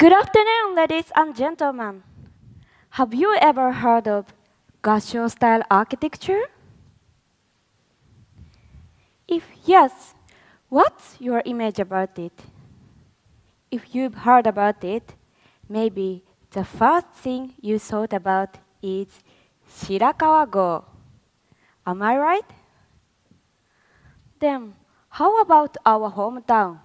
Good afternoon, ladies and gentlemen. Have you ever heard of Gassho-style architecture? If yes, what's your image about it? If you've heard about it, maybe the first thing you thought about is Shirakawa-go. Am I right? Then, how about our hometown,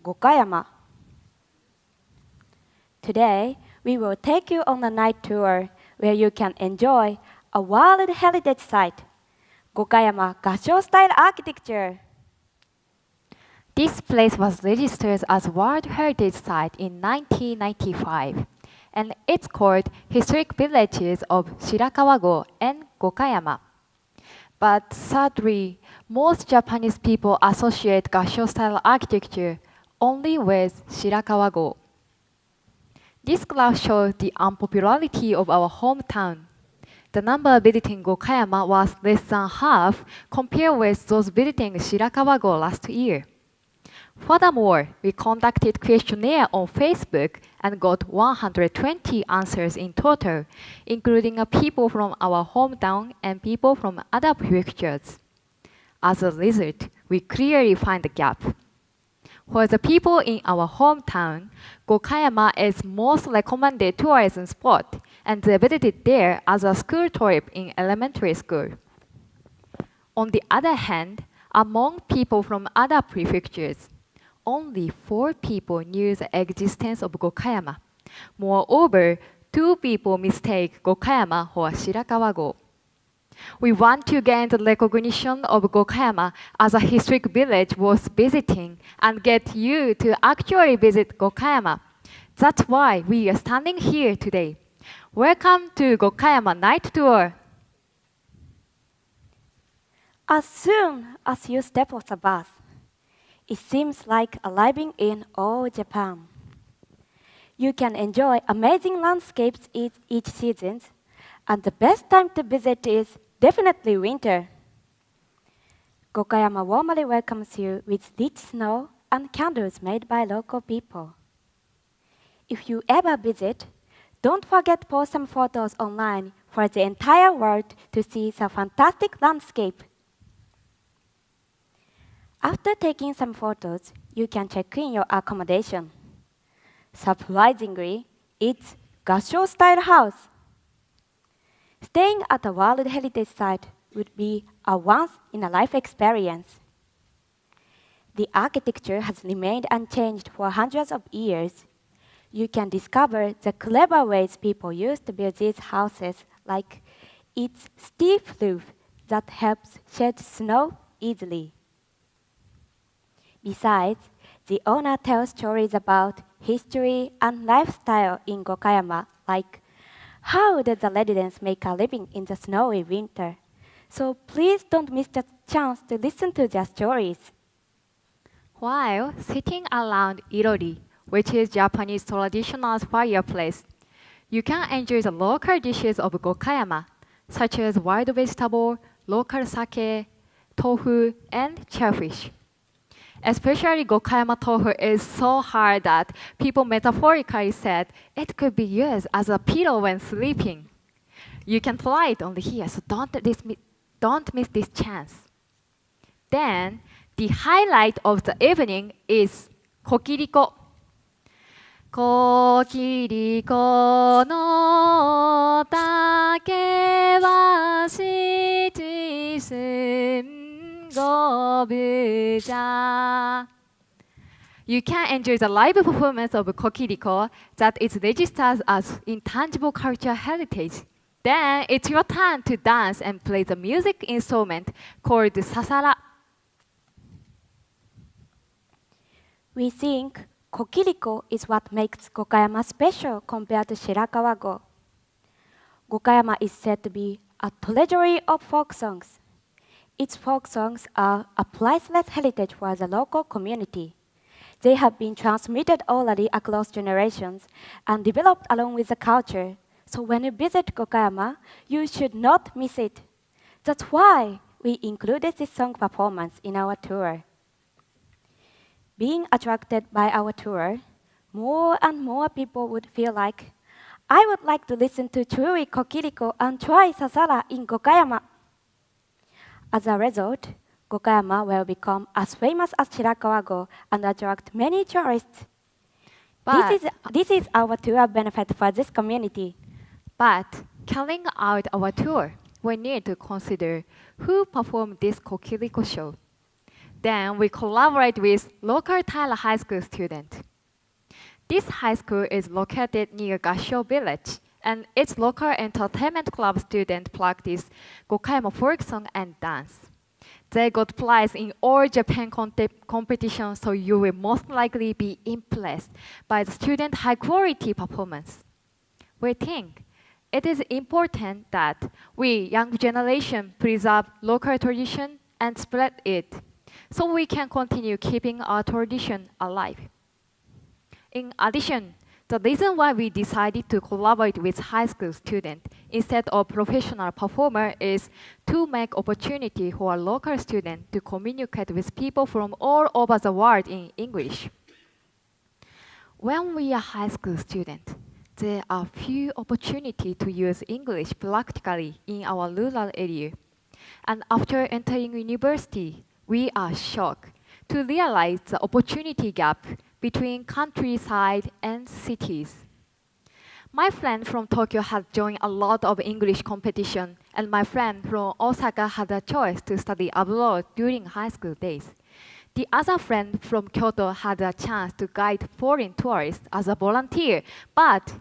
Gokayama? Today, we will take you on a night tour where you can enjoy a World Heritage Site, Gokayama Gassho-style architecture. This place was registered as World Heritage Site in 1995, and it's called Historic Villages of Shirakawa-go and Gokayama. But sadly, most Japanese people associate Gassho-style architecture only with Shirakawa-go. This graph shows the unpopularity of our hometown. The number visiting Gokayama was less than half compared with those visiting Shirakawa-go last year. Furthermore, we conducted questionnaire on Facebook and got 120 answers in total, including people from our hometown and people from other prefectures. As a result, we clearly find the gap. For the people in our hometown, Gokayama is most recommended tourism spot, and they visited there as a school trip in elementary school. On the other hand, among people from other prefectures, only 4 people knew the existence of Gokayama. Moreover, 2 people mistake Gokayama for Shirakawa-go. We want to gain the recognition of Gokayama as a historic village worth visiting and get you to actually visit Gokayama. That's why we are standing here today. Welcome to Gokayama Night Tour. As soon as you step off the bus, it seems like arriving in old Japan. You can enjoy amazing landscapes each season, and the best time to visit is definitely winter. Gokayama warmly welcomes you with rich snow and candles made by local people. If you ever visit, don't forget to post some photos online for the entire world to see the fantastic landscape. After taking some photos, you can check in your accommodation. Surprisingly, it's Gassho-style house. Staying at a World Heritage Site would be a once-in-a-life experience. The architecture has remained unchanged for hundreds of years. You can discover the clever ways people used to build these houses, like its steep roof that helps shed snow easily. Besides, the owner tells stories about history and lifestyle in Gokayama, like how does the residents make a living in the snowy winter? So please don't miss the chance to listen to their stories. While sitting around irori, which is Japanese traditional fireplace, you can enjoy the local dishes of Gokayama, such as wild vegetable, local sake, tofu, and shellfish. Especially Gokayama tofu is so hard that people metaphorically said it could be used as a pillow when sleeping. You can try it only here, so don't miss this chance. Then, the highlight of the evening is kokiriko. Kokiriko no take wa shichisun. You can enjoy the live performance of kokiriko that is registered as intangible cultural heritage. Then it's your turn to dance and play the music instrument called sasara. We think kokiriko is what makes Gokayama special compared to Shirakawa-go. Gokayama is said to be a treasury of folk songs. Its folk songs are a priceless heritage for the local community. They have been transmitted orally across generations and developed along with the culture. So when you visit Gokayama, you should not miss it. That's why we included this song performance in our tour. Being attracted by our tour, more and more people would feel like, I would like to listen to Chui Kokiriko and try Sasara in Gokayama. As a result, Gokayama will become as famous as Shirakawa-go and attract many tourists. But, This is our tour benefit for this community. but carrying out our tour, we need to consider who performed this Kokiriko show. Then we collaborate with local Tyler High School students. This high school is located near Gasho Village, and its local entertainment club students practice Gokayama folk song and dance. They got prize in all Japan competitions, so you will most likely be impressed by the student high-quality performance. We think it is important that we, young generation, preserve local tradition and spread it, so we can continue keeping our tradition alive. In addition, the reason why we decided to collaborate with high school students instead of professional performers is to make opportunity for local students to communicate with people from all over the world in English. When we are high school students, there are few opportunities to use English practically in our rural area. And after entering university, we are shocked to realize the opportunity gap between countryside and cities. My friend from Tokyo has joined a lot of English competition, and my friend from Osaka had a choice to study abroad during high school days. The other friend from Kyoto had a chance to guide foreign tourists as a volunteer, but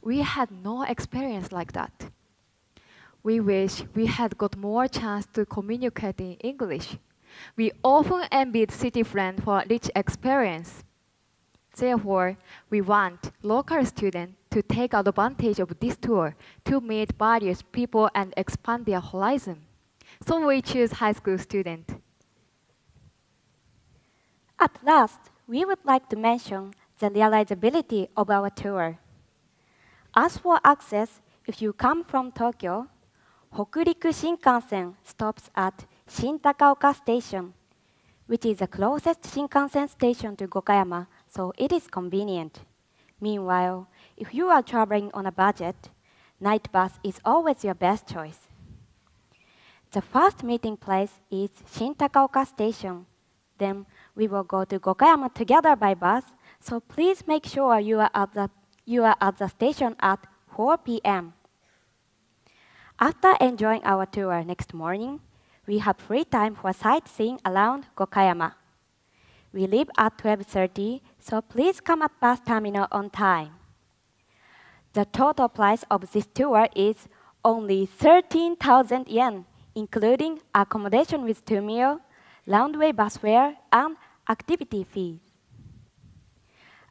we had no experience like that. We wish we had got more chance to communicate in English. We often envied city friends for rich experience. Therefore, we want local students to take advantage of this tour to meet various people and expand their horizon. So we choose high school students. At last, we would like to mention the realizability of our tour. As for access, if you come from Tokyo, Hokuriku Shinkansen stops at Shintakaoka Station, which is the closest Shinkansen station to Gokayama, so it is convenient. Meanwhile, if you are traveling on a budget, night bus is always your best choice. The first meeting place is Shintakaoka Station. Then we will go to Gokayama together by bus, so please make sure you are at the station at 4 p.m. After enjoying our tour next morning, we have free time for sightseeing around Gokayama. We leave at 12:30, so please come at bus terminal on time. The total price of this tour is only 13,000 yen, including accommodation with 2 meals, round-way bus fare, and activity fees.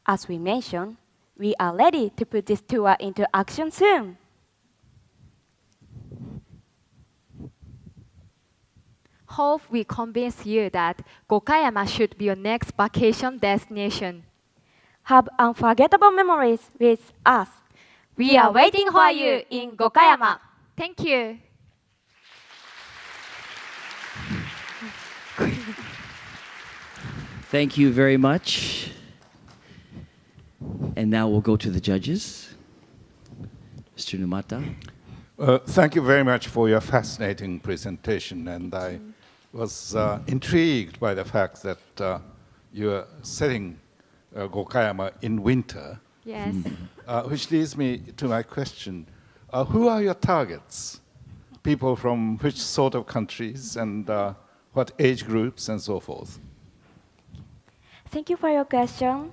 As we mentioned, we are ready to put this tour into action soon. Hope we convince you that Gokayama should be your next vacation destination. Have unforgettable memories with us. We are waiting for you in Gokayama. Thank you. Thank you very much. And now we'll go to the judges. Mr. Numata. Thank you very much for your fascinating presentation, and I was intrigued by the fact that you're setting Gokayama in winter, Yes. which leads me to my question. Who are your targets? People from which sort of countries and what age groups and so forth? Thank you for your question.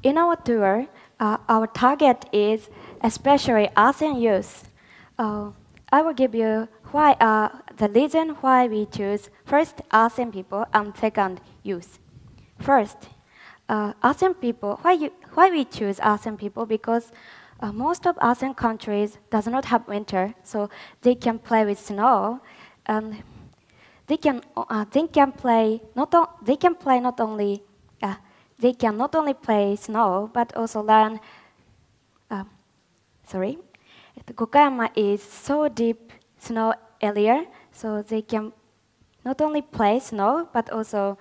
In our tour, our target is especially ASEAN youth. I will give you why the reason why we choose first ASEAN people and second youth. First, ASEAN people. Why we choose ASEAN people? Because most of ASEAN countries does not have winter, so they can play with snow, and they can not only play snow but also learn. Gokayama is so deep snow area, so they can not only play snow but also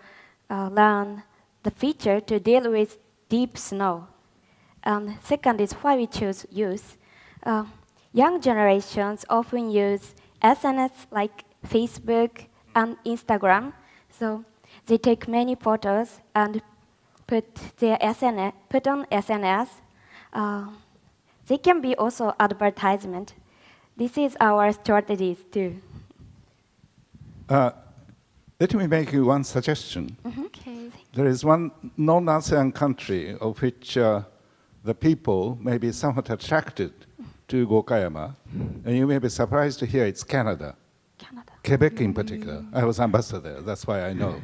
learn the feature to deal with deep snow. And second is why we choose youth. Young generations often use SNS like Facebook and Instagram, so they take many photos and put on SNS. They can be also advertisement. This is our strategies too. Let me make you one suggestion. Okay. There is one non-ASEAN country of which the people may be somewhat attracted to Gokayama, and you may be surprised to hear it's Canada. Canada. Quebec in particular. I was ambassador there, that's why I know.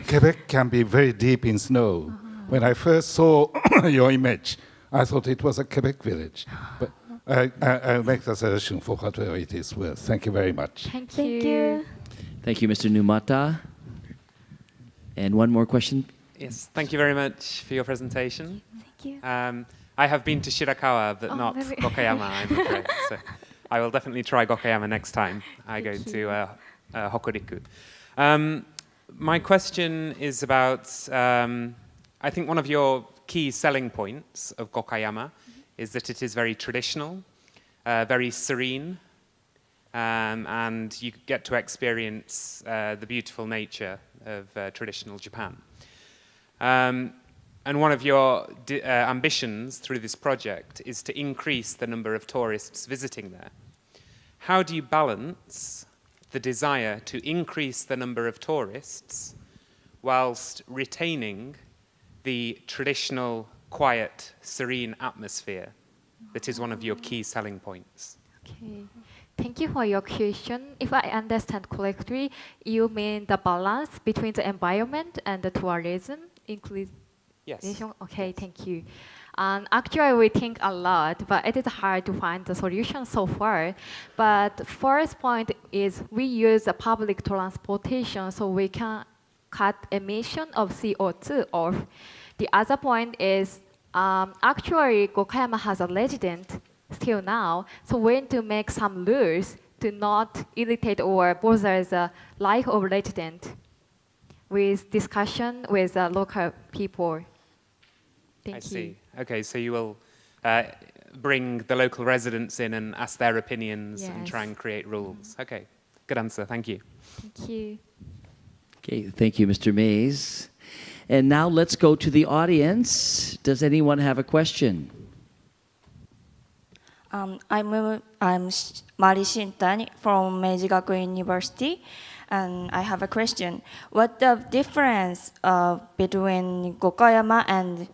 Quebec can be very deep in snow. When I first saw your image, I thought it was a Quebec village. But I'll make the suggestion for whatever it is worth. Thank you very much. Thank you. Thank you, Mr. Numata. And one more question. Yes, thank you very much for your presentation. Thank you. I have been to Shirakawa, but not really? Gokayama, I'm afraid. So I will definitely try Gokayama next time I go to Hokuriku. My question is about, I think one of your key selling points of Gokayama is that it is very traditional, very serene, and you get to experience the beautiful nature of traditional Japan. And one of your ambitions through this project is to increase the number of tourists visiting there. How do you balance the desire to increase the number of tourists whilst retaining the traditional, quiet, serene atmosphere that is one of your key selling points? Okay. Thank you for your question. If I understand correctly, you mean the balance between the environment and the tourism, including. Yes. Okay, thank you. Actually, we think a lot, but it is hard to find the solution so far. But first point is we use a public transportation so we can cut emission of CO2 off. The other point is actually Gokayama has a resident still now, so we need to make some rules to not irritate or bother the life of resident with discussion with local people. Thank I you. see. Okay, so you will bring the local residents in and ask their opinions and try and create rules. Okay, good answer. Thank you. Thank you. Okay, thank you, Mr. Mays. And now let's go to the audience. Does anyone have a question? I'm Mari Shintani from Meiji Gakuin University, and I have a question. What the difference between Gokayama and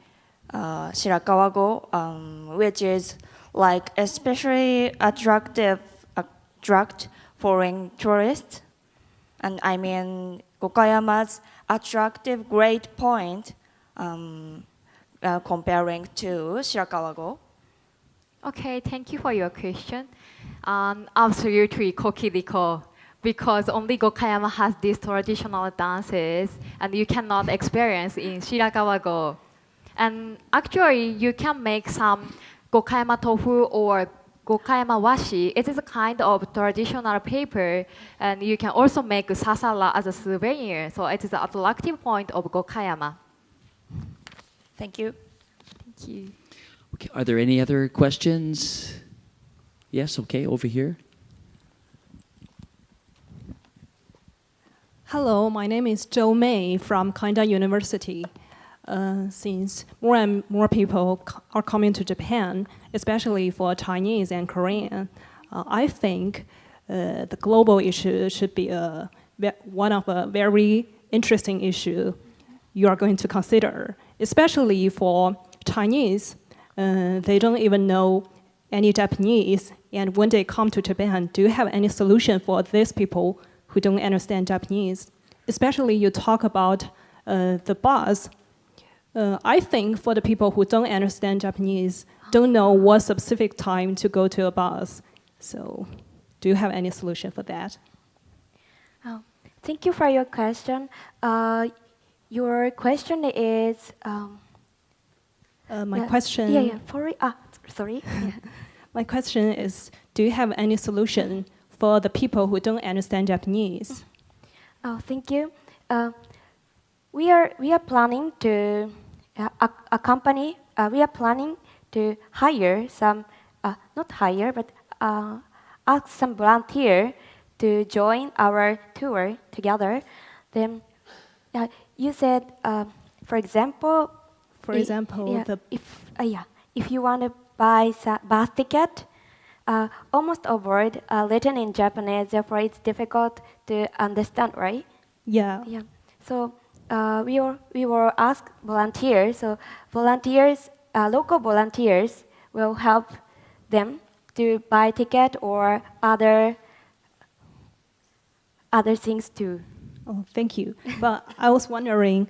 Shirakawa-go, which is like especially attract foreign tourists? And I mean Gokayama's attractive great point comparing to Shirakawa-go. Okay, thank you for your question. Absolutely, kokiriko, because only Gokayama has these traditional dances, and you cannot experience in Shirakawa-go. And actually, you can make some Gokayama tofu or Gokayama washi. It is a kind of traditional paper, and you can also make sasara as a souvenir. So it is an attractive point of Gokayama. Thank you. Thank you. Okay, are there any other questions? Yes, okay, over here. Hello, my name is Jo Mei from Kanda University. Since more and more people are coming to Japan, especially for Chinese and Korean, I think the global issue should be one of a very interesting issue you are going to consider, especially for Chinese. They don't even know any Japanese, and when they come to Japan, do you have any solution for these people who don't understand Japanese? Especially you talk about the bus. I think for the people who don't understand Japanese, don't know what specific time to go to a bus. So do you have any solution for that? Thank you for your question. Your question is... My question... Sorry. My question is, do you have any solution for the people who don't understand Japanese? Thank you. We are planning to accompany we are planning to hire some, not hire, but ask some volunteer to join our tour together. Then you said, for example, if you want to buy a bus ticket, almost all word written in Japanese, therefore it's difficult to understand, right? Yeah. Yeah. So we will ask volunteers. So volunteers, local volunteers, will help them to buy ticket or other things too. Oh, thank you. But I was wondering,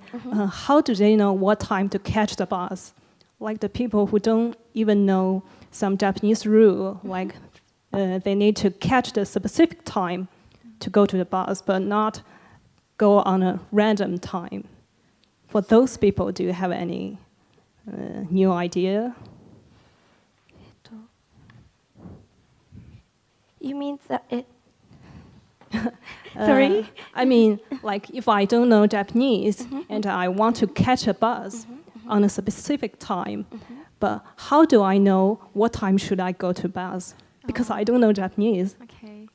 how do they know what time to catch the bus? Like the people who don't even know some Japanese rule, like they need to catch the specific time to go to the bus, but not go on a random time. For those people, do you have any new idea? You mean that it? Sorry? I mean, like if I don't know Japanese and I want to catch a bus on a specific time, but how do I know what time should I go to bus? Because I don't know Japanese. Okay.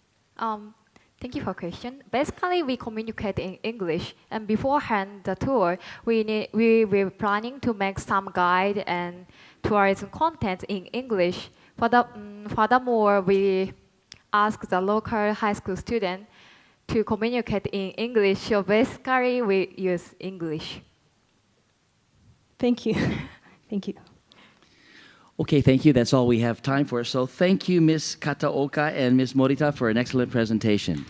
Thank you for question. Basically, we communicate in English, and beforehand the tour, we were planning to make some guide and tourism content in English. Furthermore, we ask the local high school student to communicate in English. So basically, we use English. Thank you. Thank you. Okay, thank you. That's all we have time for. So thank you, Ms. Kataoka and Ms. Morita, for an excellent presentation.